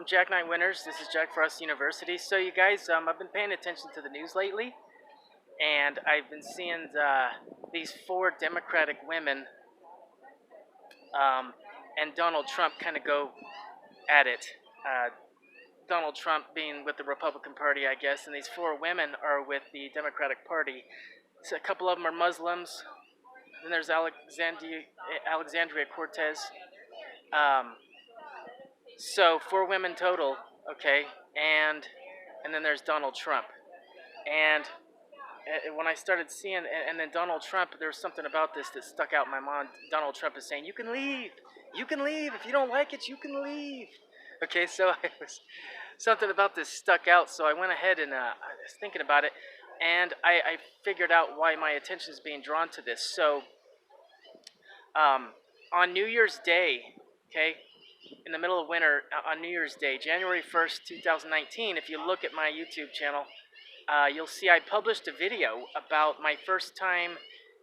I'm Jack Nine Winters. This is Jack Frost University. So you guys, I've been paying attention to the news lately, and I've been seeing these four Democratic women and Donald Trump kind of go at it. Donald Trump being with the Republican Party, I guess, and these four women are with the Democratic Party. So a couple of them are Muslims. Then there's Alexandria Cortez. So four women total, okay, and then there's Donald Trump. And when I started seeing, and then Donald Trump, there was something about this that stuck out in my mind. Donald Trump is saying, "You can leave. You can leave. If you don't like it, you can leave." Okay, so something about this stuck out. So I went ahead and I was thinking about it, and I figured out why my attention is being drawn to this. So on New Year's Day, okay, in the middle of winter, on New Year's Day, January 1st, 2019, if you look at my YouTube channel, you'll see I published a video about my first time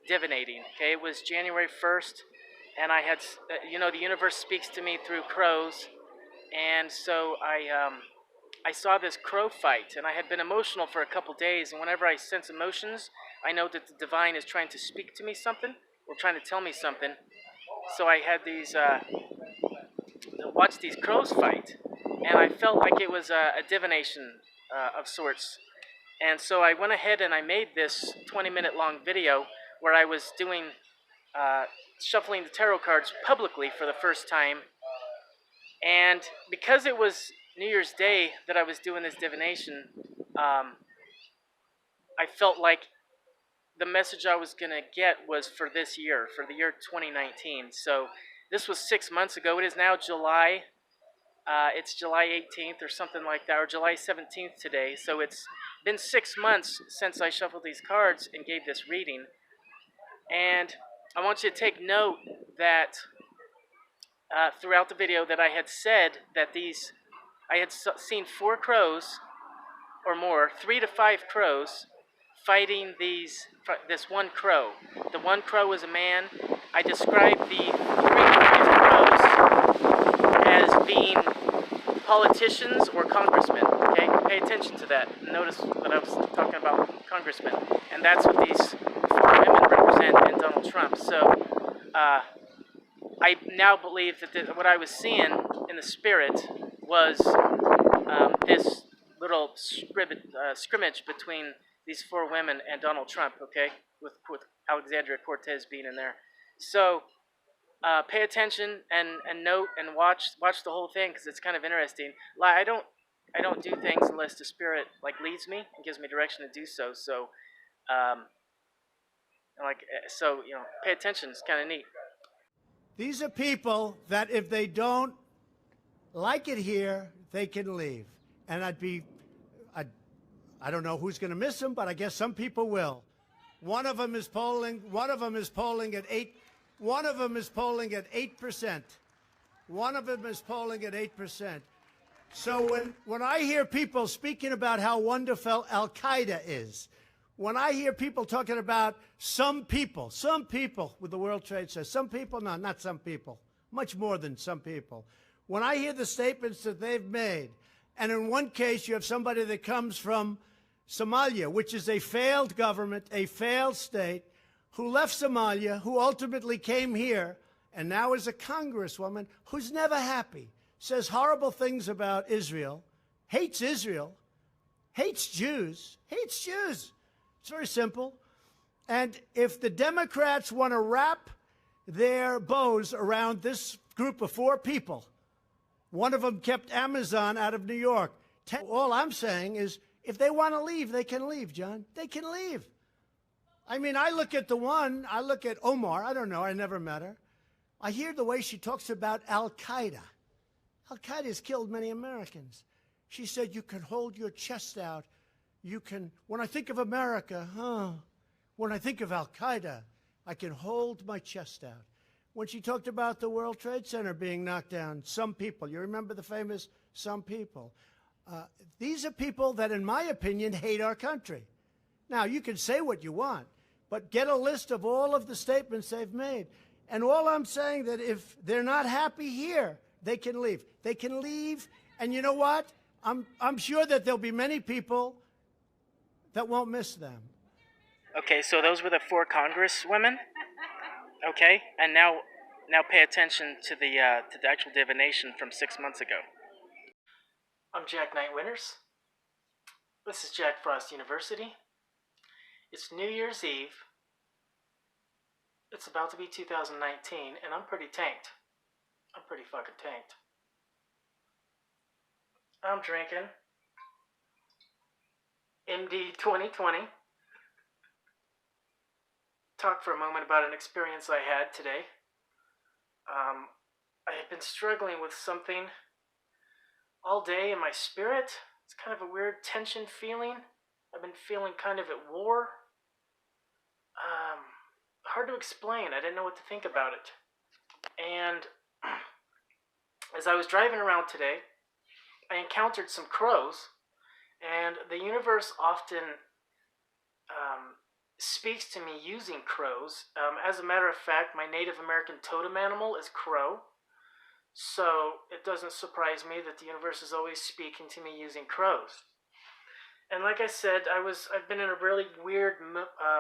divinating. Okay, it was January 1st, and I had, the universe speaks to me through crows, and so I saw this crow fight, and I had been emotional for a couple days, and whenever I sense emotions, I know that the divine is trying to speak to me something, or trying to tell me something. So I had these, watch these crows fight, and I felt like it was a divination of sorts. And so I went ahead and I made this 20-minute long video where I was doing, shuffling the tarot cards publicly for the first time. And because it was New Year's Day that I was doing this divination, I felt like the message I was going to get was for this year, for the year 2019. So this was 6 months ago. It is now July. It's July 18th or something like that, or July 17th today. So it's been 6 months since I shuffled these cards and gave this reading. And I want you to take note that throughout the video that I had said that I had seen 4 crows or more, 3 to 5 crows, fighting this one crow. The one crow was a man. I described the 3 crows as being politicians or congressmen. Okay, pay attention to that. Notice that I was talking about congressmen, and that's what these 4 women represent in Donald Trump. So I now believe that what I was seeing in the spirit was this little scrimmage between these 4 women and Donald Trump, okay, with Alexandria Cortez being in there. So pay attention and note and watch the whole thing, because it's kind of interesting. I don't do things unless the spirit leads me and gives me direction to do so. So pay attention. It's kind of neat. These are people that if they don't like it here, they can leave. And I don't know who's going to miss them, but I guess some people will. One of them is polling at 8. One of them is polling at 8%. One of them is polling at 8%. So when I hear people speaking about how wonderful Al-Qaeda is, when I hear people talking about some people with the World Trade Center, some people, no, not some people, much more than some people. When I hear the statements that they've made, and in one case you have somebody that comes from Somalia, which is a failed government, a failed state, who left Somalia, who ultimately came here, and now is a congresswoman who's never happy, says horrible things about Israel, hates Jews, hates Jews. It's very simple. And if the Democrats want to wrap their bows around this group of 4 people, one of them kept Amazon out of New York. All I'm saying is, if they want to leave, they can leave, John. They can leave. I mean, I look at Omar. I don't know. I never met her. I hear the way she talks about Al-Qaeda. Al-Qaeda has killed many Americans. She said, you can hold your chest out. When I think of America, when I think of Al-Qaeda, I can hold my chest out. When she talked about the World Trade Center being knocked down, some people, you remember the famous some people. These are people that, in my opinion, hate our country. Now, you can say what you want, but get a list of all of the statements they've made. And all I'm saying that if they're not happy here, they can leave. They can leave And you know what? I'm sure that there'll be many people that won't miss them. Okay, so those were the 4 Congresswomen. Okay, and now pay attention to the actual divination from 6 months ago. I'm Jack Knight Winters. This is Jack Frost University. It's New Year's Eve. It's about to be 2019, and I'm pretty tanked. I'm pretty fucking tanked. I'm drinking MD 2020. Talk for a moment about an experience I had today. I have been struggling with something all day in my spirit. It's kind of a weird tension feeling. I've been feeling kind of at war. Hard to explain. I didn't know what to think about it. And as I was driving around today, I encountered some crows, and the universe often speaks to me using crows. As a matter of fact, my Native American totem animal is crow, so it doesn't surprise me that the universe is always speaking to me using crows. And like I said, I've been in a really weird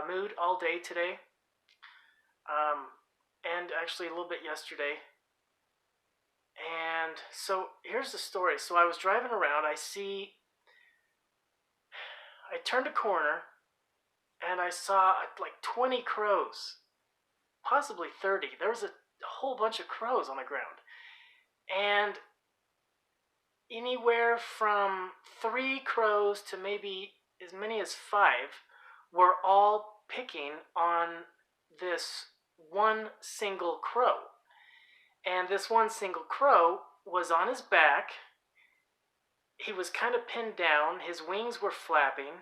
mood all day today, and actually a little bit yesterday. And so here's the story. So I was driving around. I turned a corner, and I saw like 20 crows, possibly 30. There was a whole bunch of crows on the ground. And anywhere from 3 crows to maybe as many as 5 were all picking on this one single crow. And this one single crow was on his back. He was kind of pinned down. His wings were flapping.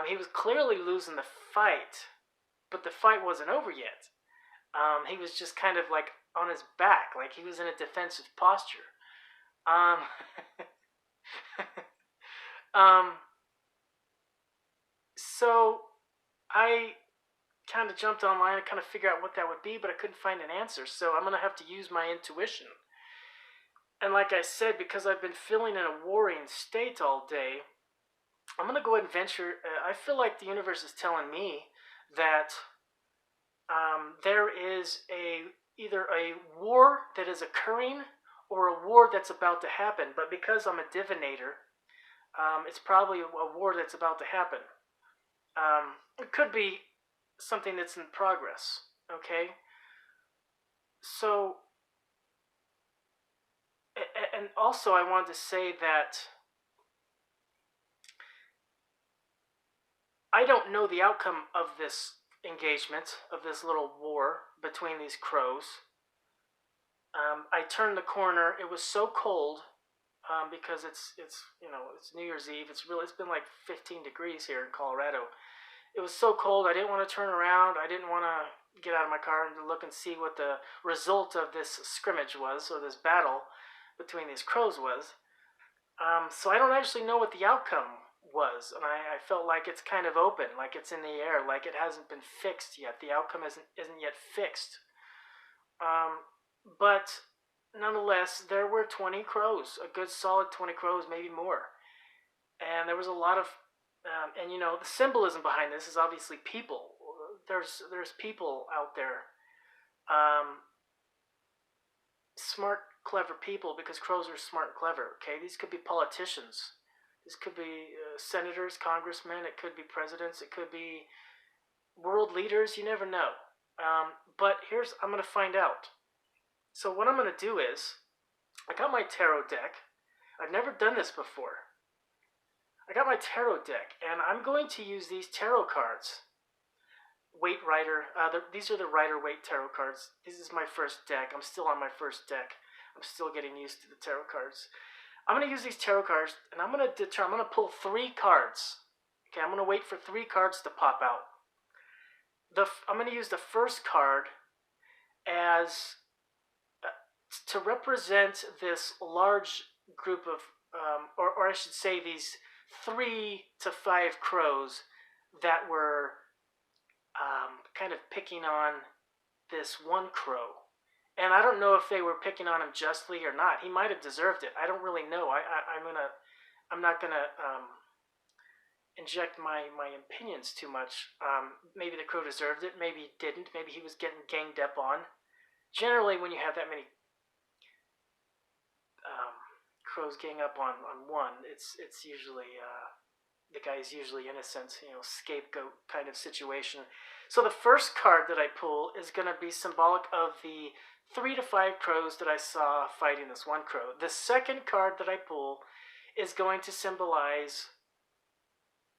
He was clearly losing the fight, but the fight wasn't over yet. He was just kind of like on his back, like he was in a defensive posture. So I kind of jumped online to kind of figure out what that would be, but I couldn't find an answer. So I'm going to have to use my intuition. And like I said, because I've been feeling in a worrying state all day, I'm going to go ahead and venture. I feel like the universe is telling me that there is either a war that is occurring or a war that's about to happen. But because I'm a divinator, it's probably a war that's about to happen. It could be something that's in progress, okay? So, and also I wanted to say that I don't know the outcome of this engagement, of this little war between these crows. I turned the corner. It was so cold because it's New Year's Eve. It's been like 15 degrees here in Colorado. It was so cold. I didn't want to turn around. I didn't want to get out of my car and look and see what the result of this scrimmage was, or this battle between these crows was. So I don't actually know what the outcome was, and I felt like it's kind of open, like it's in the air, like it hasn't been fixed yet. The outcome isn't yet fixed. But nonetheless, there were 20 crows, a good solid 20 crows, maybe more. And there was a lot of, and the symbolism behind this is obviously people. There's people out there, smart, clever people, because crows are smart and clever. Okay, these could be politicians. This could be senators, congressmen. It could be presidents. It could be world leaders. You never know. But I'm going to find out. So what I'm going to do is, I got my tarot deck. I've never done this before. I got my tarot deck, and I'm going to use these tarot cards. Weight Rider. These are the Rider-Waite tarot cards. This is my first deck. I'm still on my first deck. I'm still getting used to the tarot cards. I'm going to use these tarot cards, and I'm going to pull 3 cards. Okay, I'm going to wait for 3 cards to pop out. I'm going to use the first card as to represent this large group of, or I should say, these 3 to 5 crows that were kind of picking on this one crow. And I don't know if they were picking on him justly or not. He might have deserved it. I don't really know. I'm not gonna inject my opinions too much. Maybe the crow deserved it. Maybe he didn't. Maybe he was getting ganged up on. Generally, when you have that many crows gang up on one, it's usually the guy's usually innocent, scapegoat kind of situation. So the first card that I pull is going to be symbolic of the 3 to 5 crows that I saw fighting this one crow. The second card that I pull is going to symbolize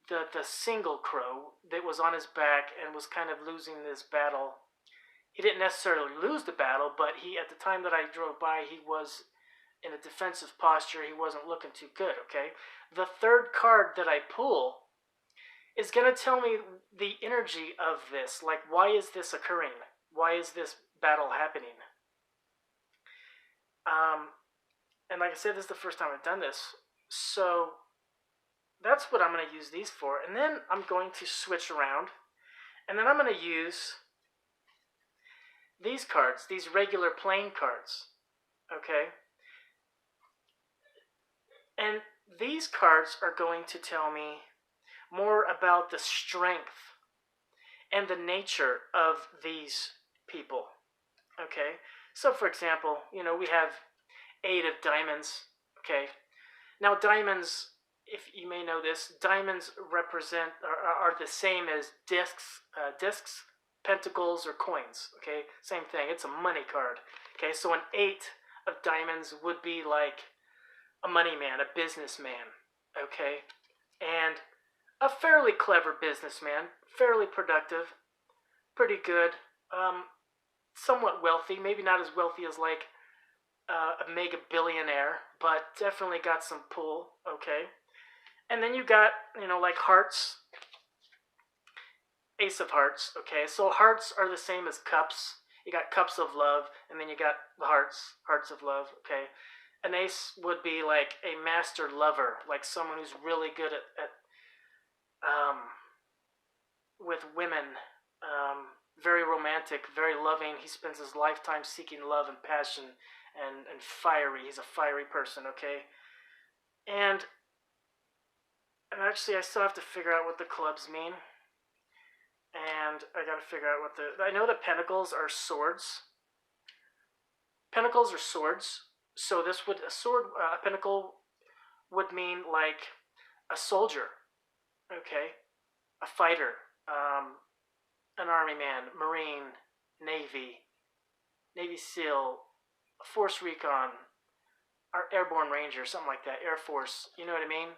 the single crow that was on his back and was kind of losing this battle. He didn't necessarily lose the battle, but at the time that I drove by, he was in a defensive posture. He wasn't looking too good, okay? The third card that I pull is going to tell me the energy of this. Like, why is this occurring? Why is this battle happening? And like I said, this is the first time I've done this. So that's what I'm going to use these for. And then I'm going to switch around. And then I'm going to use these cards, these regular playing cards. Okay? And these cards are going to tell me more about the strength and the nature of these people. Okay? So, for example, we have 8 of diamonds. Okay? Now, diamonds, if you may know this, diamonds represent, are the same as discs, pentacles, or coins. Okay? Same thing. It's a money card. Okay? So, an 8 of diamonds would be like a money man, a businessman, okay? And a fairly clever businessman, fairly productive, pretty good, somewhat wealthy, maybe not as wealthy as like a mega billionaire, but definitely got some pull, okay? And then you got, like hearts, Ace of Hearts, okay? So hearts are the same as cups. You got cups of love, and then you got the hearts of love, okay? An ace would be like a master lover, like someone who's really good at with women, very romantic, very loving. He spends his lifetime seeking love and passion and fiery. He's a fiery person, okay? And actually, I still have to figure out what the clubs mean. And I gotta figure out I know that pentacles are swords. Pentacles are swords. So this would, a pentacle would mean like a soldier, okay? A fighter, an army man, Marine, Navy SEAL, Force Recon, or Airborne Ranger, something like that, Air Force, you know what I mean?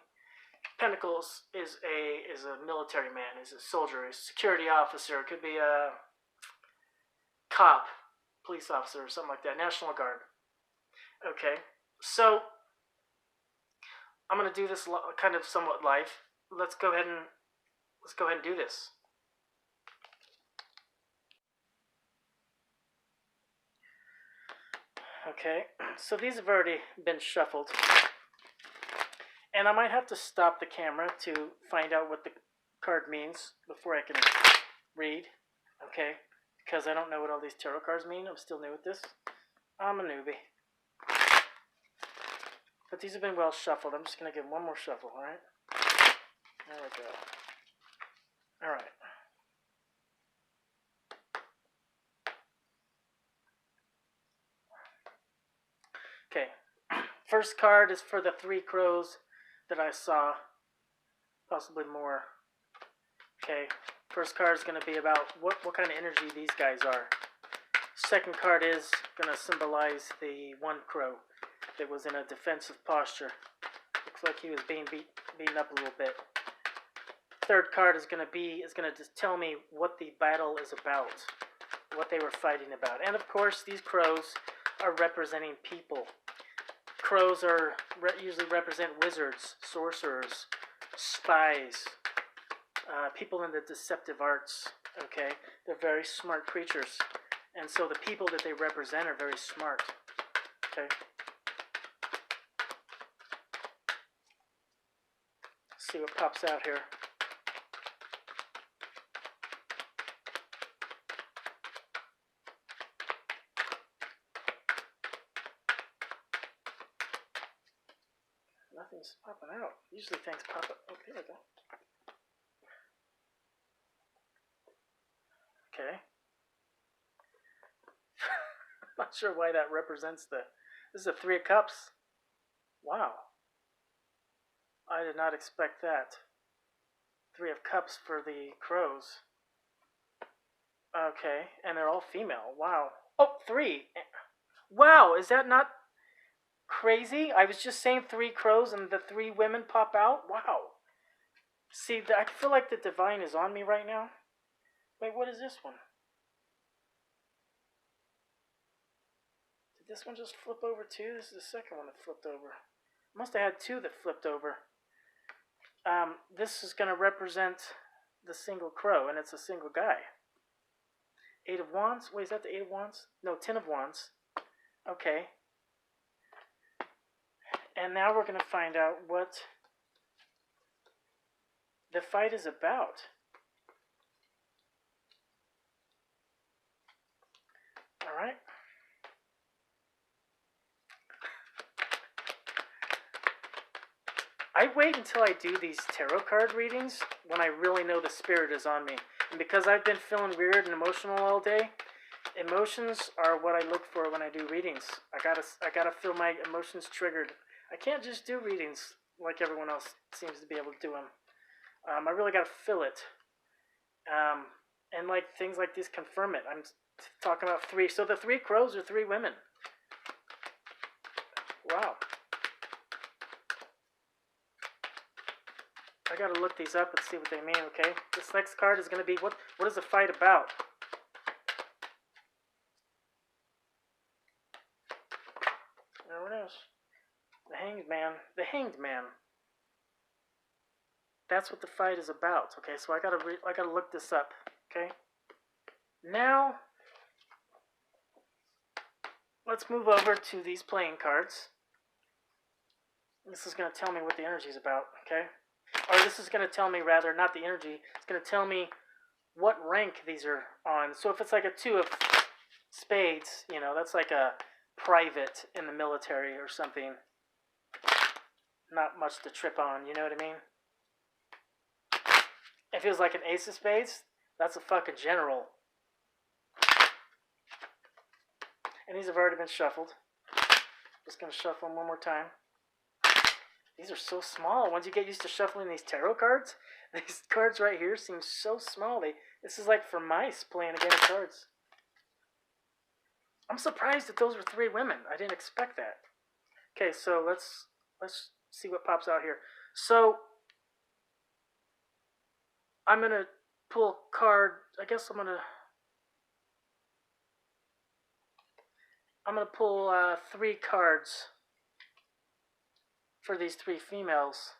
Pentacles is a military man, is a soldier, a security officer, it could be a cop, police officer, or something like that, National Guard. Okay, so I'm gonna do this kind of somewhat live. Let's go ahead and do this. Okay, so these have already been shuffled, and I might have to stop the camera to find out what the card means before I can read. Okay, because I don't know what all these tarot cards mean. I'm still new at this. I'm a newbie. But these have been well shuffled. I'm just going to give one more shuffle, alright? There we go. Alright. Okay. First card is for the 3 crows that I saw. Possibly more. Okay. First card is going to be about what kind of energy these guys are. Second card is going to symbolize the 1 crow that was in a defensive posture. Looks like he was being beaten up a little bit. Third card is going to just tell me what the battle is about, what they were fighting about. And of course, these crows are representing people. Crows usually represent wizards, sorcerers, spies, people in the deceptive arts. Okay, they're very smart creatures, and so the people that they represent are very smart. Okay. Let's see what pops out here. Wow, usually things pop up. Oh, there we go. Okay. I'm not sure why that represents the... This is a Three of Cups. Wow. I did not expect that. Three of Cups for the crows. Okay, and they're all female. Wow. Oh, three. Wow, is that not crazy? I was just saying three crows and the three women pop out? Wow. See, I feel like the divine is on me right now. Wait, what is this one? Did this one just flip over too? This is the second one that flipped over. Must have had two that flipped over. This is going to represent the single crow, and it's a single guy. Eight of Wands? Wait, is that the Eight of Wands? No, Ten of Wands. Okay. And now we're going to find out what the fight is about. Alright. I wait until I do these tarot card readings when I really know the spirit is on me. And because I've been feeling weird and emotional all day, emotions are what I look for when I do readings. I gotta feel my emotions triggered. I can't just do readings like everyone else seems to be able to do them. I really gotta feel it. And like things like this confirm it. I'm talking about three. So the three crows are three women. Wow. I gotta look these up and see what they mean, okay? This next card is gonna be, what is the fight about? There it is. The Hanged Man. The Hanged Man. That's what the fight is about, okay? So I gotta look this up, okay? Now, let's move over to these playing cards. This is gonna tell me what the energy is about, okay? Or this is going to tell me, rather, not the energy, it's going to tell me what rank these are on. So if it's like a Two of Spades, you know, that's like a private in the military or something. Not much to trip on, you know what I mean? If it was like an Ace of Spades, that's a fucking general. And these have already been shuffled. Just going to shuffle them one more time. These are so small. Once you get used to shuffling these tarot cards, these cards right here seem so small. This is like for mice playing a game of cards. I'm surprised that those were three women. I didn't expect that. Okay, so let's see what pops out here. So I'm gonna pull a card. I guess I'm gonna pull three cards for these three females.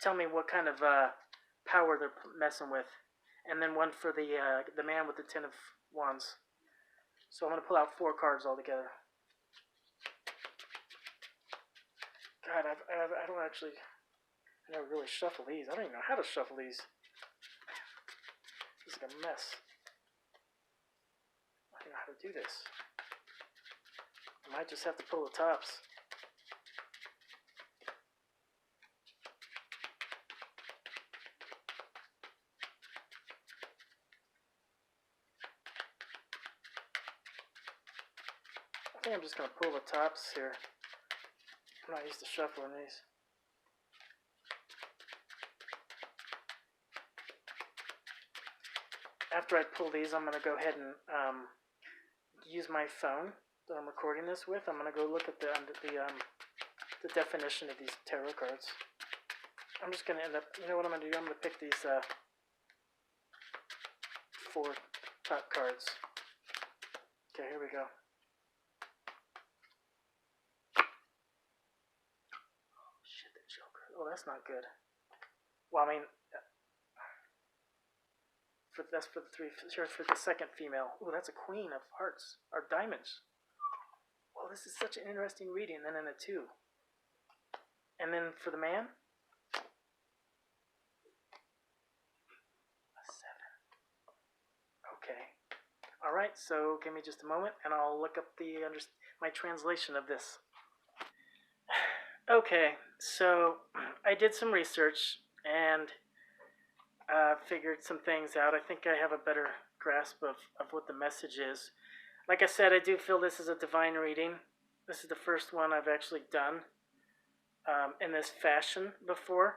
Tell me what kind of power they're messing with, and then one for the man with the Ten of Wands. So I'm gonna pull out four cards altogether. God, I don't actually. I never really shuffle these. I don't even know how to shuffle these. This is like a mess. I don't know how to do this. I might just have to pull the tops. I think I'm just going to pull the tops here. I'm not used to shuffling these. After I pull these, I'm going to go ahead and use my phone that I'm recording this with. I'm going to go look at the definition of these tarot cards. I'm just going to end up, you know what I'm going to do? I'm going to pick these four top cards. Okay, here we go. Oh, shit, the Joker. Oh, that's not good. Well, I mean, that's for the three. Here's for the second female. Oh, that's a Queen of Hearts, or Diamonds. Well, this is such an interesting reading. And then a two. And then for the man, a seven. Okay. All right. So give me just a moment, and I'll look up my translation of this. Okay. So I did some research and figured some things out. I think I have a better grasp of what the message is. Like I said, I do feel this is a divine reading. This is the first one I've actually done in this fashion before.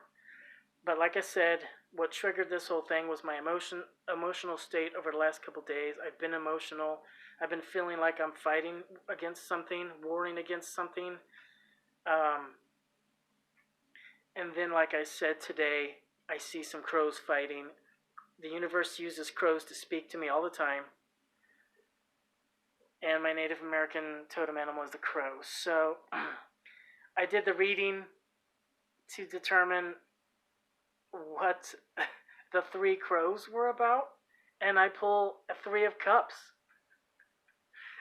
But like I said, what triggered this whole thing was my emotional state over the last couple days. I've been emotional. I've been feeling like I'm fighting against something, warring against something. And then, like I said today, I see some crows fighting. The universe uses crows to speak to me all the time. And my Native American totem animal is the crow. So I did the reading to determine what the three crows were about. And I pull a three of cups.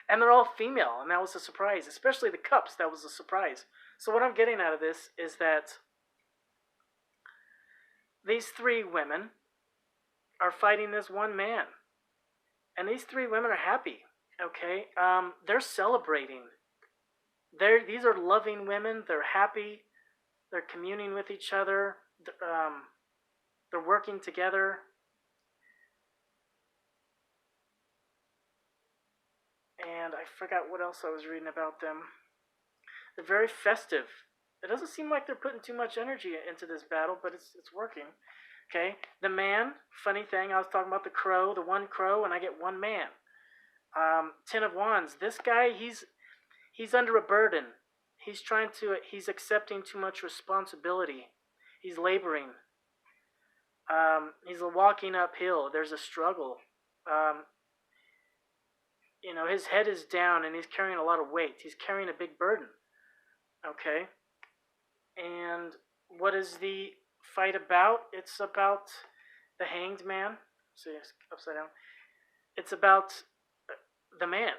And they're all female, and that was a surprise. Especially the cups, that was a surprise. So what I'm getting out of this is that these three women are fighting this one man. And these three women are happy, okay? They're celebrating. These are loving women. They're happy. They're communing with each other. They're working together. And I forgot what else I was reading about them. They're very festive. It doesn't seem like they're putting too much energy into this battle, but it's working. Okay, the man, funny thing, I was talking about the crow, the one crow, and I get one man. Ten of Wands. This guy, he's under a burden. He's accepting too much responsibility. He's laboring. He's walking uphill. There's a struggle. His head is down and he's carrying a lot of weight. He's carrying a big burden. Okay? And what is the fight about? It's about the hanged man. See, it's upside down. It's about the man.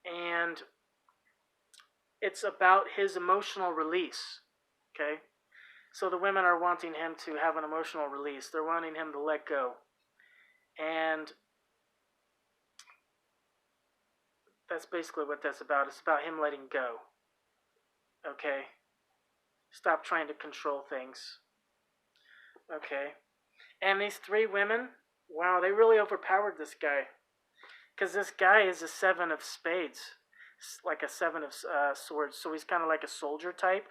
And it's about his emotional release. Okay? So the women are wanting him to have an emotional release. They're wanting him to let go. And that's basically what that's about. It's about him letting go. Okay? Stop trying to control things. Okay? And these three women, wow, they really overpowered this guy. Because this guy is a seven of spades. Like a seven of swords. So he's kind of like a soldier type.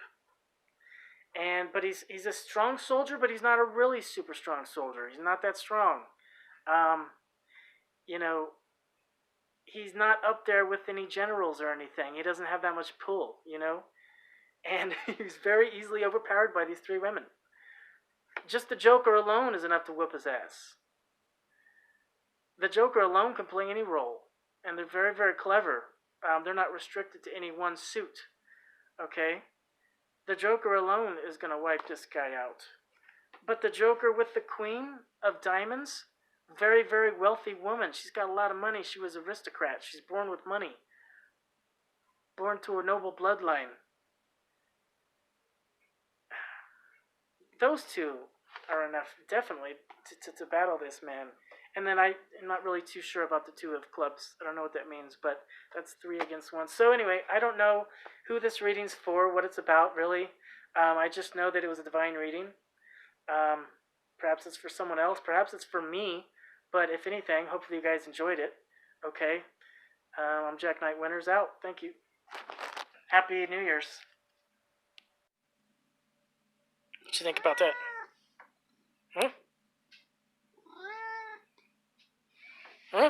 But he's a strong soldier, but he's not a really super strong soldier. He's not that strong. He's not up there with any generals or anything. He doesn't have that much pull, And he's very easily overpowered by these three women. Just the Joker alone is enough to whoop his ass. The Joker alone can play any role. And they're very, very clever. They're not restricted to any one suit. Okay? The Joker alone is going to wipe this guy out. But the Joker with the Queen of Diamonds, very, very wealthy woman. She's got a lot of money. She was an aristocrat. She's born with money. Born to a noble bloodline. Those two are enough, definitely, to battle this man. And then I'm not really too sure about the two of clubs. I don't know what that means, but that's 3 against 1. So anyway, I don't know who this reading's for, what it's about, really. I just know that it was a divine reading. Perhaps it's for someone else. Perhaps it's for me. But if anything, hopefully you guys enjoyed it. Okay? I'm Jack Knight Winters out. Thank you. Happy New Year's. What you think about that? Huh? Huh?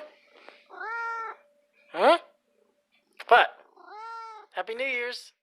Huh? What? Happy New Year's.